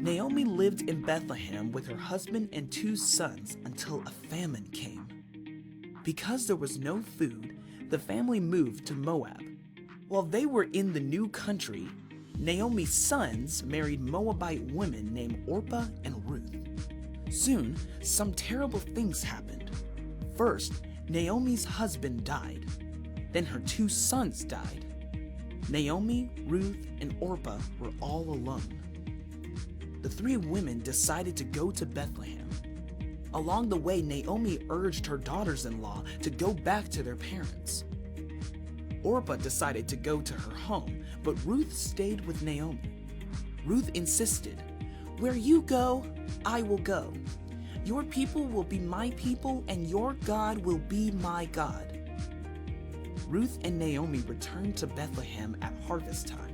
Naomi lived in Bethlehem with her husband and 2 sons until a famine came. Because there was no food, the family moved to Moab. While they were in the new country, Naomi's sons married Moabite women named Orpah and Ruth. Soon, some terrible things happened. First, Naomi's husband died. Then her 2 sons died. Naomi, Ruth, and Orpah were all alone. The 3 women decided to go to Bethlehem. Along the way, Naomi urged her daughters-in-law to go back to their parents. Orpah decided to go to her home, but Ruth stayed with Naomi. Ruth insisted, "Where you go, I will go. Your people will be my people, and your God will be my God." Ruth and Naomi returned to Bethlehem at harvest time.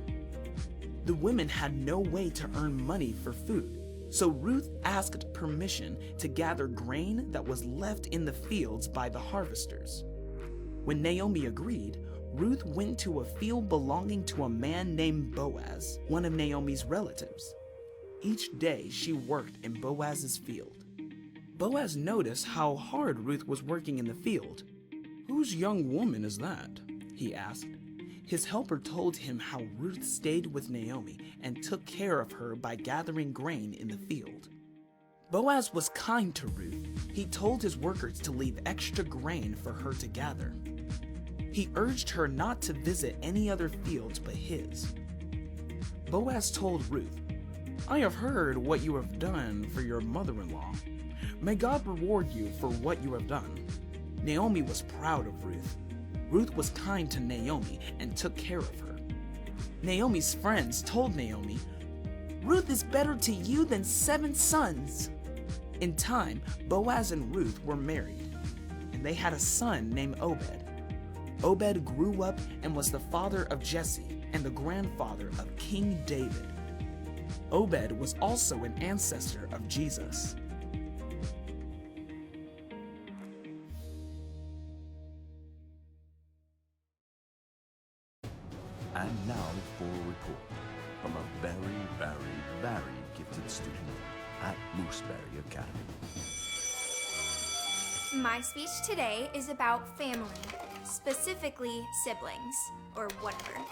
The women had no way to earn money for food, so Ruth asked permission to gather grain that was left in the fields by the harvesters. When Naomi agreed, Ruth went to a field belonging to a man named Boaz, one of Naomi's relatives. Each day she worked in Boaz's field. Boaz noticed how hard Ruth was working in the field. "Whose young woman is that?" he asked. His helper told him how Ruth stayed with Naomi and took care of her by gathering grain in the field. Boaz was kind to Ruth. He told his workers to leave extra grain for her to gather. He urged her not to visit any other fields but his. Boaz told Ruth, "I have heard what you have done for your mother-in-law. May God reward you for what you have done." Naomi was proud of Ruth. Ruth was kind to Naomi and took care of her. Naomi's friends told Naomi, "Ruth is better to you than 7 sons." In time, Boaz and Ruth were married, and they had a son named Obed. Obed grew up and was the father of Jesse and the grandfather of King David. Obed was also an ancestor of Jesus. And now for a report from a very, very, very gifted student at Mooseberry Academy. My speech today is about family, specifically siblings, or whatever.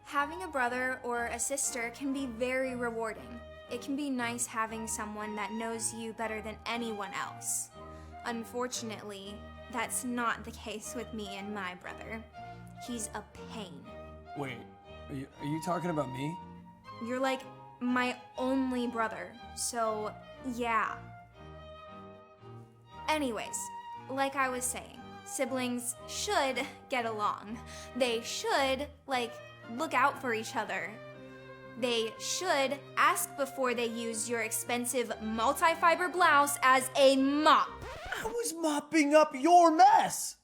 Having a brother or a sister can be very rewarding. It can be nice having someone that knows you better than anyone else. Unfortunately, that's not the case with me and my brother. He's a pain. Wait, are you talking about me? You're like my only brother, so yeah. Anyways, like I was saying, siblings should get along. They should, look out for each other. They should ask before they use your expensive multi-fiber blouse as a mop. I was mopping up your mess!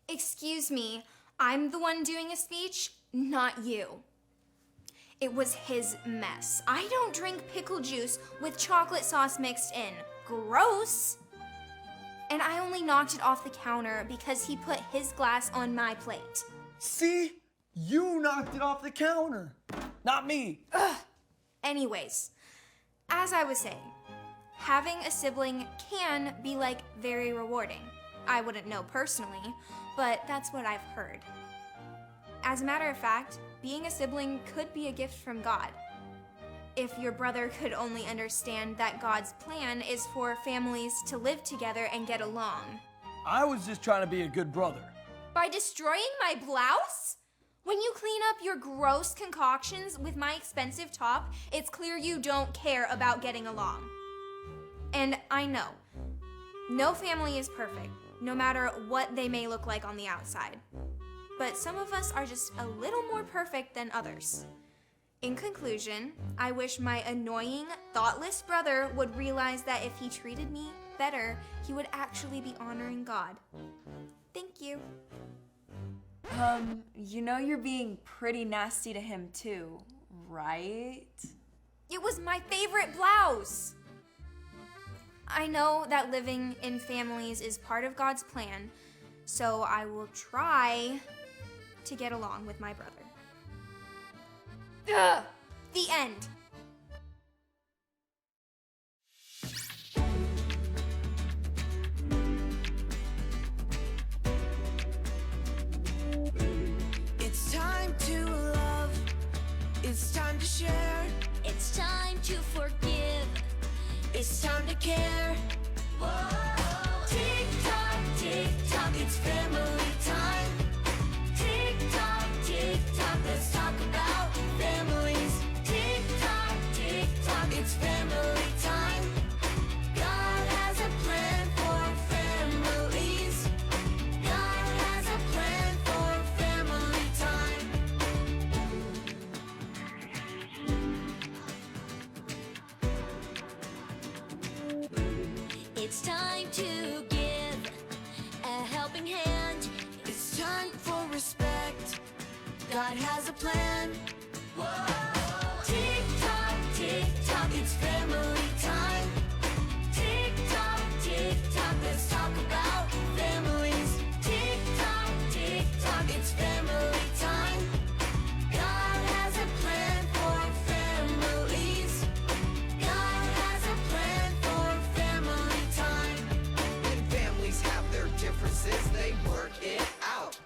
Excuse me, I'm the one doing a speech, not you. It was his mess. I don't drink pickle juice with chocolate sauce mixed in. Gross! And I only knocked it off the counter because he put his glass on my plate. See? You knocked it off the counter, not me. Ugh. Anyways, as I was saying, having a sibling can be very rewarding. I wouldn't know personally, but that's what I've heard. As a matter of fact, being a sibling could be a gift from God. If your brother could only understand that God's plan is for families to live together and get along. I was just trying to be a good brother. By destroying my blouse? When you clean up your gross concoctions with my expensive top, it's clear you don't care about getting along. And I know, no family is perfect, no matter what they may look like on the outside. But some of us are just a little more perfect than others. In conclusion, I wish my annoying, thoughtless brother would realize that if he treated me better, he would actually be honoring God. Thank you. You know you're being pretty nasty to him too, right? It was my favorite blouse! I know that living in families is part of God's plan, so I will try to get along with my brother. Ugh. The end. It's time to love. It's time to share. It's time to forgive. It's time to care. Whoa. Tick tock, it's family time. Tick tock, let's talk about families. Tick tock, it's family time. God has a plan for families. God has a plan for family time. It's time to give a helping hand. It's time for respect. God has a plan. Tick tock, it's family time. Tick tock, let's talk about families. Tick tock, it's family time. God has a plan for families. God has a plan for family time. When families have their differences, they work it out.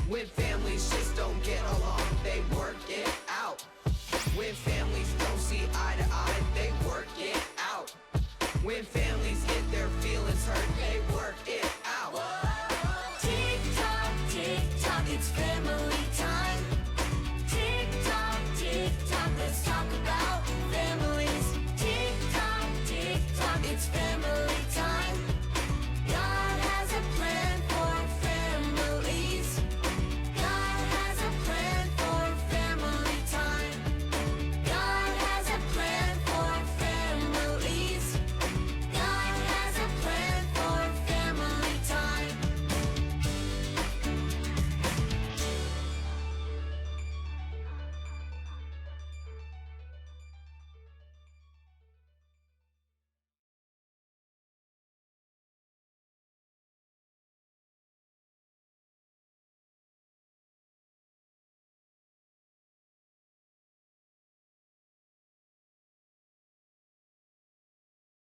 When families just don't get along, they work it out. When families don't see eye to eye, they work it out. When families get their feelings hurt, they work